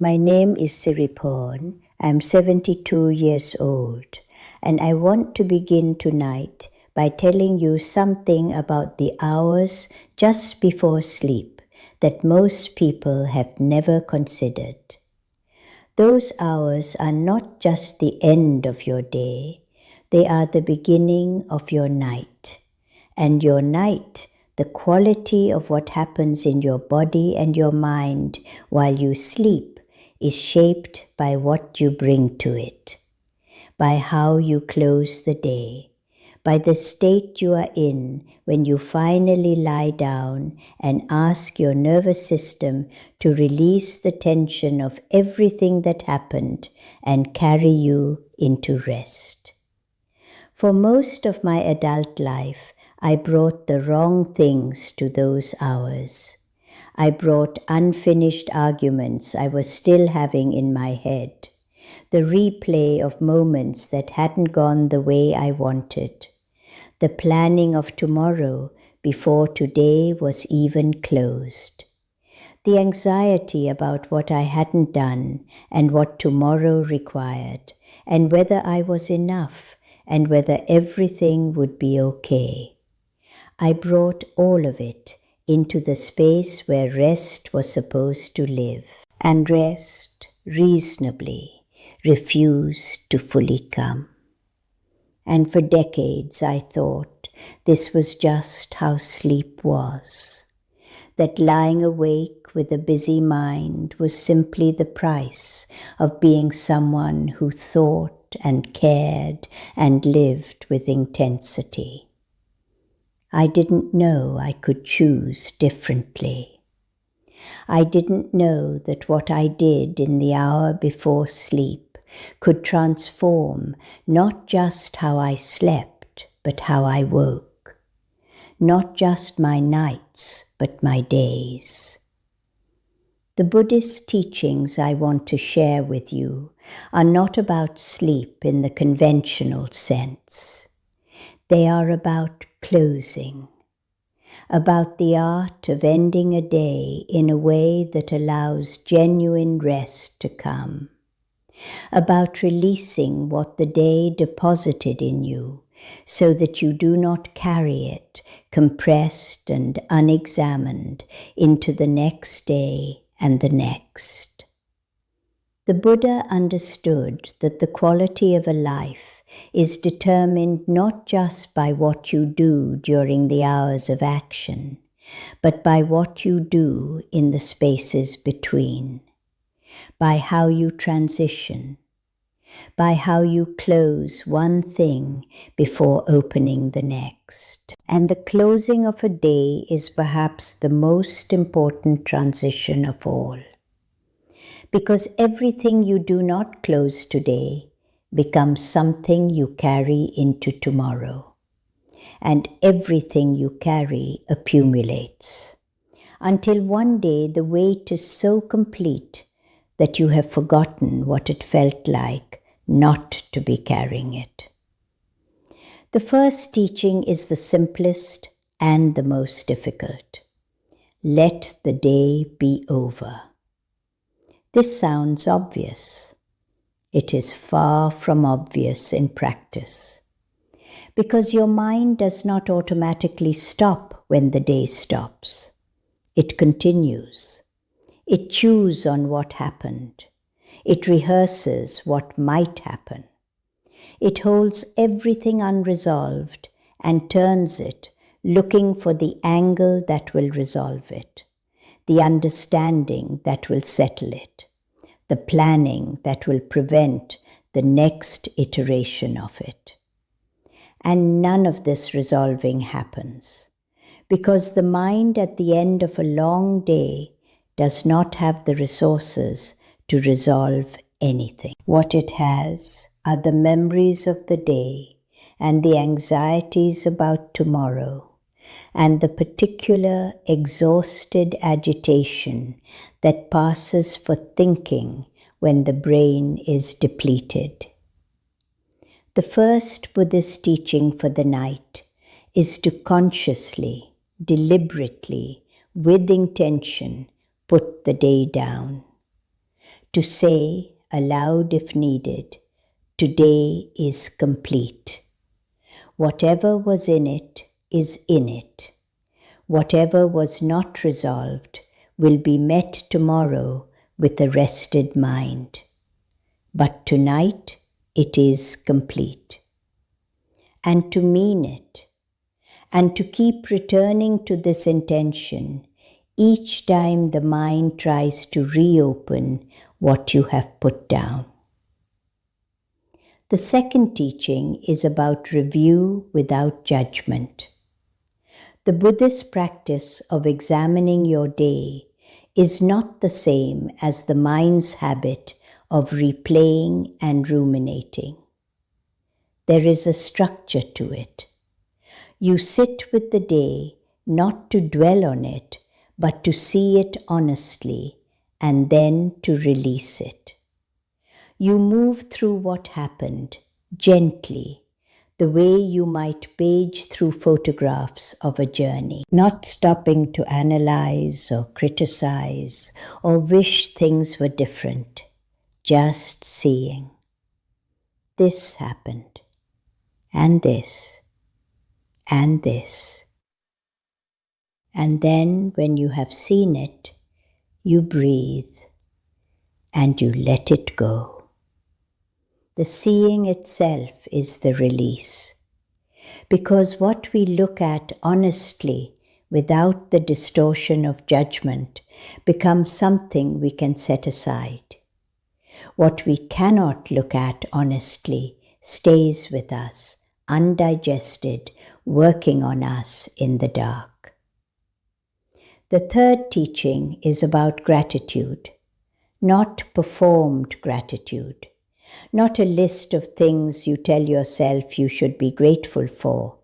My name is Siriporn. I'm 72 years old, and I want to begin tonight by telling you something about the hours just before sleep that most people have never considered. Those hours are not just the end of your day, they are the beginning of your night. And your night, the quality of what happens in your body and your mind while you sleep, is shaped by what you bring to it, by how you close the day, by the state you are in when you finally lie down and ask your nervous system to release the tension of everything that happened and carry you into rest. For most of my adult life, I brought the wrong things to those hours. I brought unfinished arguments I was still having in my head, the replay of moments that hadn't gone the way I wanted, the planning of tomorrow before today was even closed, the anxiety about what I hadn't done and what tomorrow required, and whether I was enough and whether everything would be okay. I brought all of it into the space where rest was supposed to live, and rest, reasonably, refused to fully come. And for decades I thought this was just how sleep was, that lying awake with a busy mind was simply the price of being someone who thought and cared and lived with intensity. I didn't know I could choose differently. I didn't know that what I did in the hour before sleep could transform not just how I slept, but how I woke. Not just my nights, but my days. The Buddhist teachings I want to share with you are not about sleep in the conventional sense. They are about closing, about the art of ending a day in a way that allows genuine rest to come, about releasing what the day deposited in you so that you do not carry it compressed and unexamined into the next day and the next. The Buddha understood that the quality of a life is determined not just by what you do during the hours of action, but by what you do in the spaces between, by how you transition, by how you close one thing before opening the next. And the closing of a day is perhaps the most important transition of all, because everything you do not close today becomes something you carry into tomorrow, and everything you carry accumulates, until one day the weight is so complete that you have forgotten what it felt like not to be carrying it. The first teaching is the simplest and the most difficult. Let the day be over. This sounds obvious. It is far from obvious in practice, because your mind does not automatically stop when the day stops. It continues. It chews on what happened. It rehearses what might happen. It holds everything unresolved and turns it, looking for the angle that will resolve it, the understanding that will settle it, the planning that will prevent the next iteration of it. And none of this resolving happens, because the mind at the end of a long day does not have the resources to resolve anything. What it has are the memories of the day and the anxieties about tomorrow and the particular exhausted agitation that passes for thinking when the brain is depleted. The first Buddhist teaching for the night is to consciously, deliberately, with intention, put the day down. to say, aloud if needed, today is complete. Whatever was in it is in it. Whatever was not resolved will be met tomorrow with a rested mind. But tonight it is complete. And to mean it, and to keep returning to this intention each time the mind tries to reopen what you have put down. The second teaching is about review without judgment. The Buddhist practice of examining your day is not the same as the mind's habit of replaying and ruminating. There is a structure to it. You sit with the day not to dwell on it, but to see it honestly and then to release it. You move through what happened gently, the way you might page through photographs of a journey, not stopping to analyze or criticize or wish things were different, just seeing. This happened, and this, and this. And then when you have seen it, you breathe and you let it go. The seeing itself is the release. Because what we look at honestly, without the distortion of judgment, becomes something we can set aside. What we cannot look at honestly stays with us, undigested, working on us in the dark. The third teaching is about gratitude, not performed gratitude. Not a list of things you tell yourself you should be grateful for.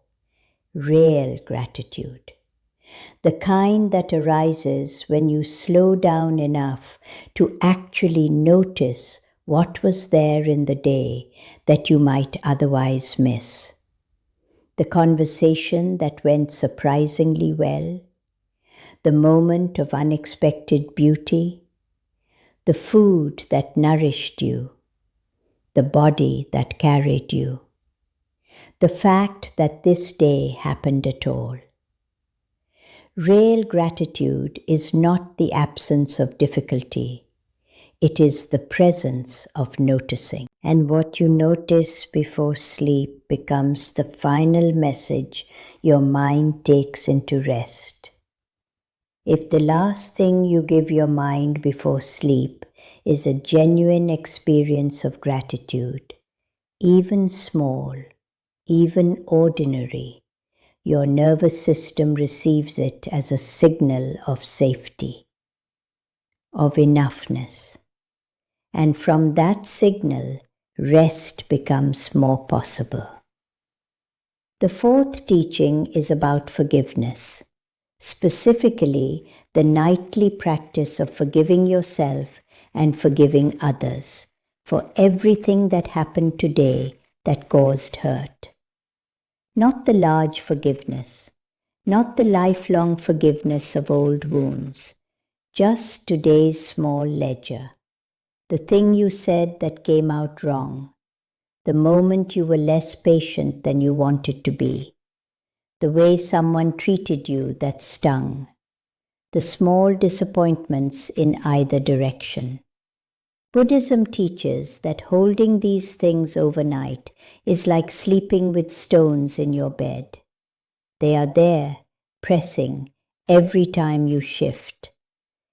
Real gratitude. The kind that arises when you slow down enough to actually notice what was there in the day that you might otherwise miss. The conversation that went surprisingly well. The moment of unexpected beauty. The food that nourished you. The body that carried you. The fact that this day happened at all. Real gratitude is not the absence of difficulty. It is the presence of noticing. And what you notice before sleep becomes the final message your mind takes into rest. If the last thing you give your mind before sleep is a genuine experience of gratitude, even small, even ordinary, your nervous system receives it as a signal of safety, of enoughness. And from that signal, rest becomes more possible. The fourth teaching is about forgiveness. Specifically, the nightly practice of forgiving yourself and forgiving others for everything that happened today that caused hurt. Not the large forgiveness, not the lifelong forgiveness of old wounds, just today's small ledger, the thing you said that came out wrong, the moment you were less patient than you wanted to be, the way someone treated you that stung, the small disappointments in either direction. Buddhism teaches that holding these things overnight is like sleeping with stones in your bed. They are there, pressing, every time you shift.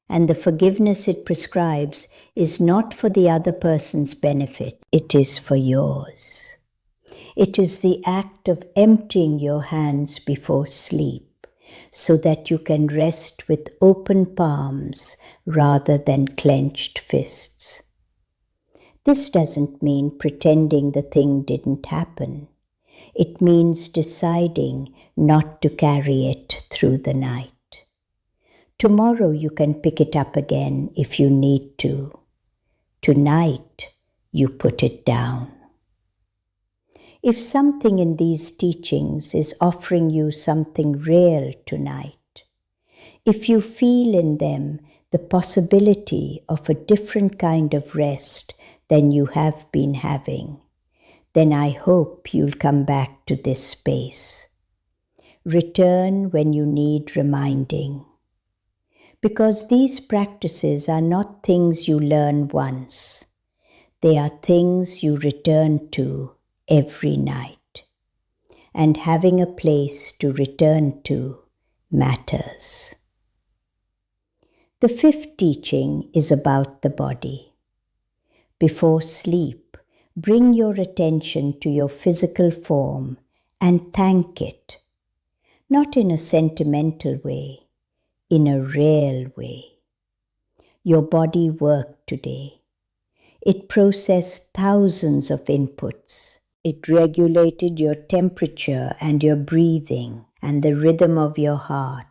And the forgiveness it prescribes is not for the other person's benefit, it is for yours. It is the act of emptying your hands before sleep, so that you can rest with open palms rather than clenched fists. This doesn't mean pretending the thing didn't happen. It means deciding not to carry it through the night. Tomorrow you can pick it up again if you need to. Tonight you put it down. If something in these teachings is offering you something real tonight, if you feel in them the possibility of a different kind of rest than you have been having, then I hope you'll come back to this space. Return when you need reminding. Because these practices are not things you learn once. They are things you return to every night. And having a place to return to matters. The fifth teaching is about the body. Before sleep, bring your attention to your physical form and thank it. Not in a sentimental way, in a real way. Your body worked today. It processed thousands of inputs. It regulated your temperature and your breathing and the rhythm of your heart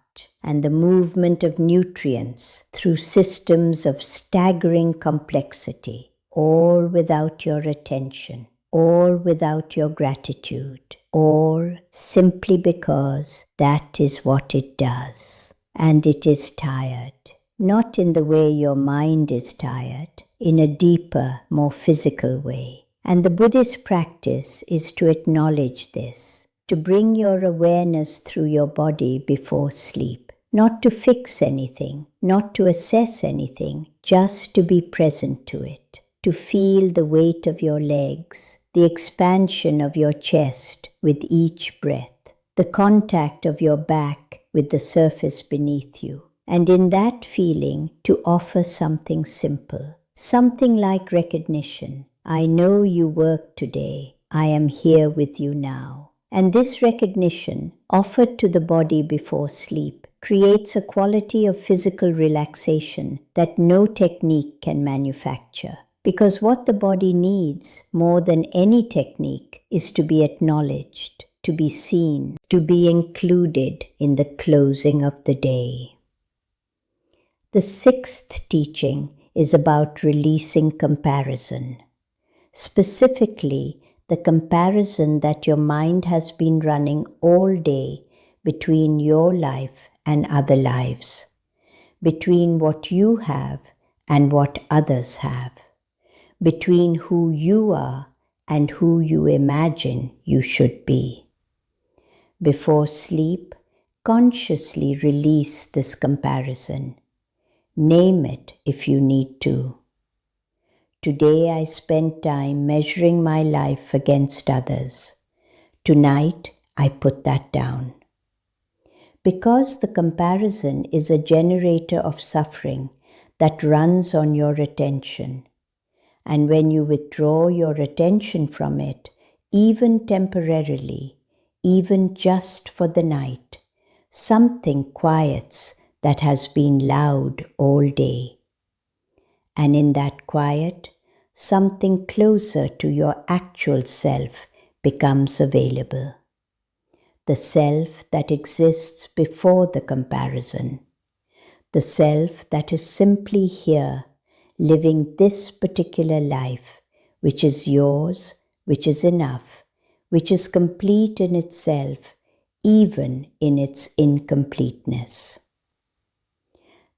and the movement of nutrients through systems of staggering complexity, all without your attention, all without your gratitude, all simply because that is what it does. And it is tired, not in the way your mind is tired, in a deeper, more physical way. And the Buddhist practice is to acknowledge this, to bring your awareness through your body before sleep, not to fix anything, not to assess anything, just to be present to it, to feel the weight of your legs, the expansion of your chest with each breath, the contact of your back with the surface beneath you, and in that feeling to offer something simple, something like recognition. I know you worked today. I am here with you now. And this recognition, offered to the body before sleep, creates a quality of physical relaxation that no technique can manufacture. Because what the body needs, more than any technique, is to be acknowledged, to be seen, to be included in the closing of the day. The sixth teaching is about releasing comparison. Specifically, the comparison that your mind has been running all day between your life and other lives, between what you have and what others have, between who you are and who you imagine you should be. Before sleep, consciously release this comparison. Name it if you need to. Today I spent time measuring my life against others. Tonight I put that down. Because the comparison is a generator of suffering that runs on your attention. And when you withdraw your attention from it, even temporarily, even just for the night, something quiets that has been loud all day. And in that quiet, something closer to your actual self becomes available. The self that exists before the comparison. The self that is simply here, living this particular life, which is yours, which is enough, which is complete in itself, even in its incompleteness.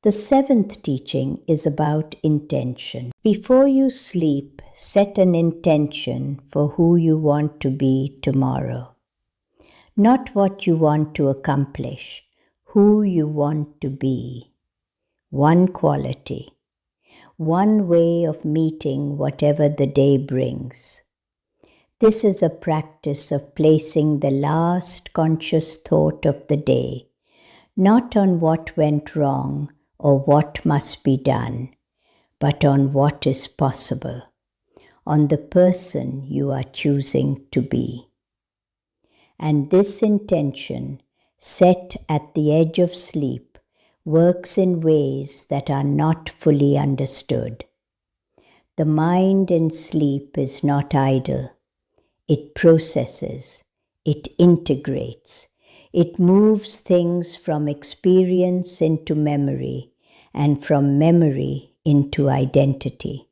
The seventh teaching is about intention. Before you sleep, set an intention for who you want to be tomorrow. Not what you want to accomplish, who you want to be. One quality, one way of meeting whatever the day brings. This is a practice of placing the last conscious thought of the day, not on what went wrong or what must be done, but on what is possible, on the person you are choosing to be. And this intention, set at the edge of sleep, works in ways that are not fully understood. The mind in sleep is not idle. It processes, it integrates, it moves things from experience into memory and from memory into identity.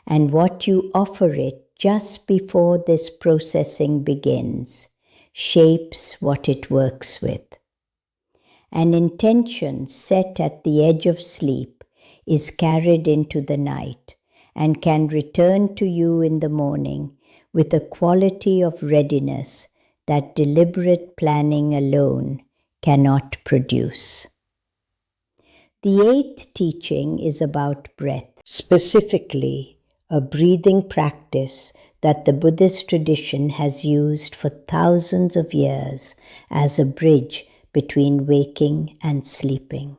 And what you offer it just before this processing begins shapes what it works with. An intention set at the edge of sleep is carried into the night and can return to you in the morning with a quality of readiness that deliberate planning alone cannot produce. The eighth teaching is about breath, specifically a breathing practice that the Buddhist tradition has used for thousands of years as a bridge between waking and sleeping.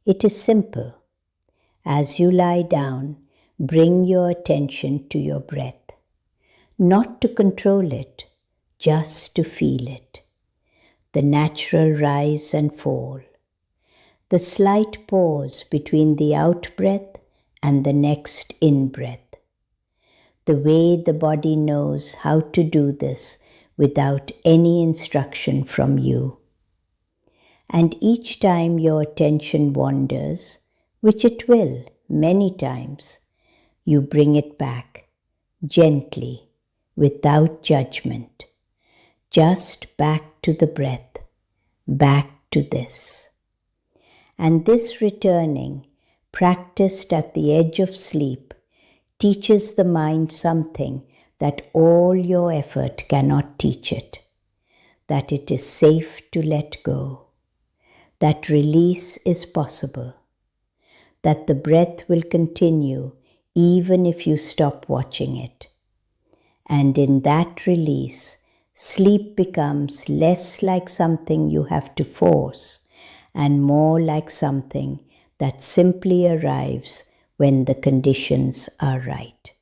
It is simple. As you lie down, bring your attention to your breath, not to control it, just to feel it. The natural rise and fall, the slight pause between the out-breath and the next in-breath, the way the body knows how to do this without any instruction from you. And each time your attention wanders, which it will many times, you bring it back, gently, without judgment, just back to the breath, back to this. And this returning, practiced at the edge of sleep, teaches the mind something that all your effort cannot teach it, that it is safe to let go, that release is possible, that the breath will continue even if you stop watching it. And in that release, sleep becomes less like something you have to force and more like something that simply arrives when the conditions are right.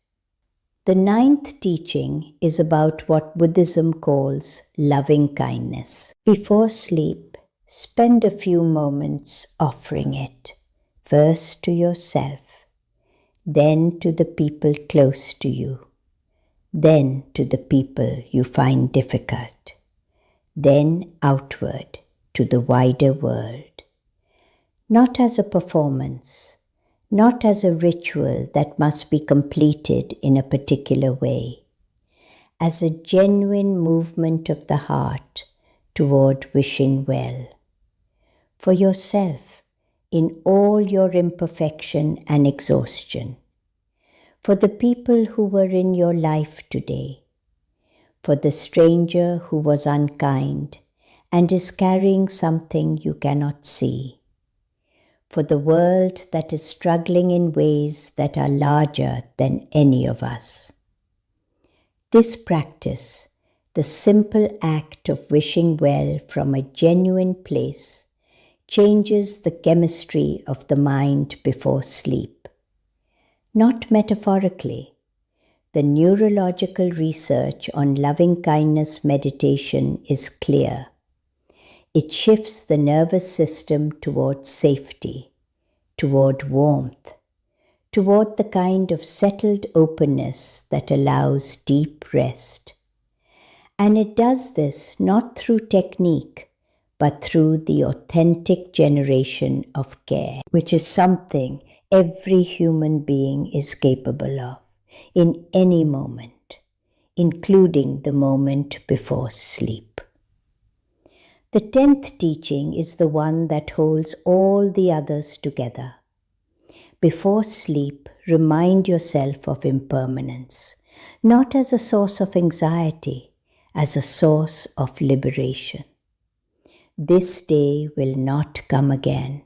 The ninth teaching is about what Buddhism calls loving kindness. Before sleep, spend a few moments offering it, first to yourself, then to the people close to you, then to the people you find difficult, then outward to the wider world. Not as a performance, not as a ritual that must be completed in a particular way, as a genuine movement of the heart toward wishing well. For yourself, in all your imperfection and exhaustion. For the people who were in your life today. For the stranger who was unkind and is carrying something you cannot see. For the world that is struggling in ways that are larger than any of us. This practice, the simple act of wishing well from a genuine place, changes the chemistry of the mind before sleep. Not metaphorically. The neurological research on loving-kindness meditation is clear. It shifts the nervous system toward safety, toward warmth, toward the kind of settled openness that allows deep rest. And it does this not through technique, but through the authentic generation of care, which is something every human being is capable of in any moment, including the moment before sleep. The 10th teaching is the one that holds all the others together. Before sleep, remind yourself of impermanence, not as a source of anxiety, as a source of liberation. This day will not come again.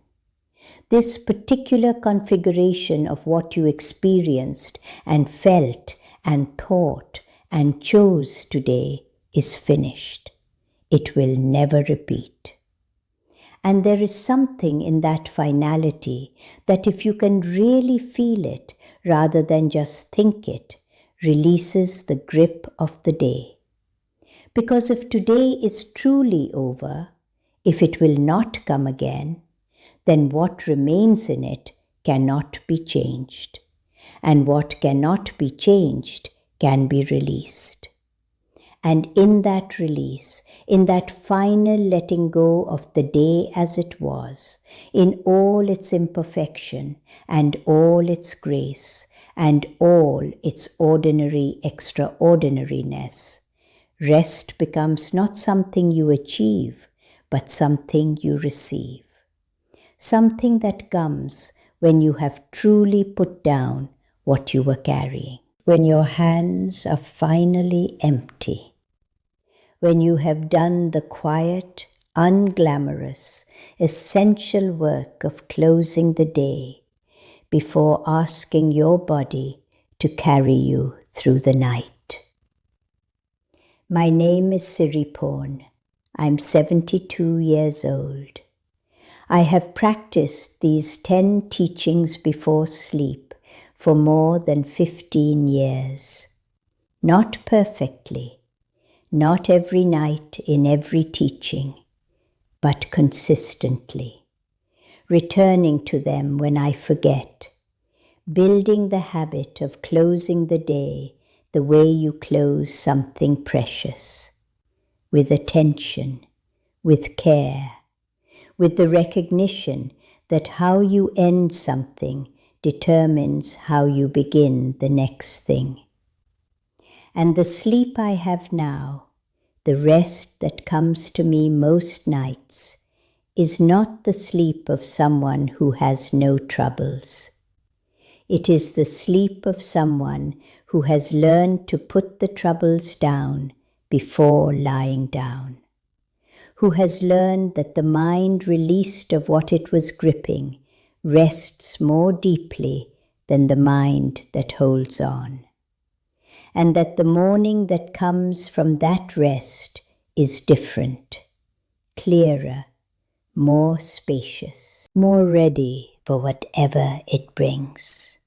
This particular configuration of what you experienced and felt and thought and chose today is finished. It will never repeat. And there is something in that finality that if you can really feel it rather than just think it, releases the grip of the day. Because if today is truly over, if it will not come again, then what remains in it cannot be changed. And what cannot be changed can be released. And in that release, in that final letting go of the day as it was, in all its imperfection and all its grace and all its ordinary extraordinariness, rest becomes not something you achieve, but something you receive. Something that comes when you have truly put down what you were carrying. When your hands are finally empty. When you have done the quiet, unglamorous, essential work of closing the day before asking your body to carry you through the night. My name is Siriporn. I'm 72 years old. I have practiced these 10 teachings before sleep for more than 15 years. Not perfectly, not every night in every teaching, but consistently, returning to them when I forget, building the habit of closing the day the way you close something precious, with attention, with care, with the recognition that how you end something determines how you begin the next thing. And the sleep I have now, the rest that comes to me most nights, is not the sleep of someone who has no troubles. It is the sleep of someone who has learned to put the troubles down before lying down, who has learned that the mind released of what it was gripping rests more deeply than the mind that holds on, and that the morning that comes from that rest is different, clearer, more spacious, more ready for whatever it brings.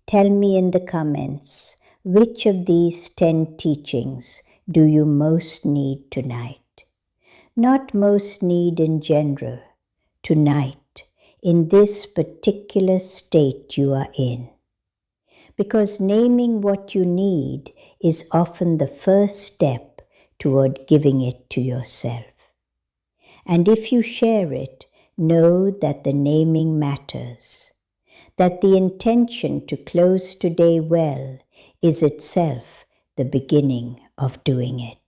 Tell me in the comments, which of these 10 teachings do you most need tonight? Not most need in general, tonight, in this particular state you are in. Because naming what you need is often the first step toward giving it to yourself. And if you share it, know that the naming matters, that the intention to close today well is itself the beginning of doing it.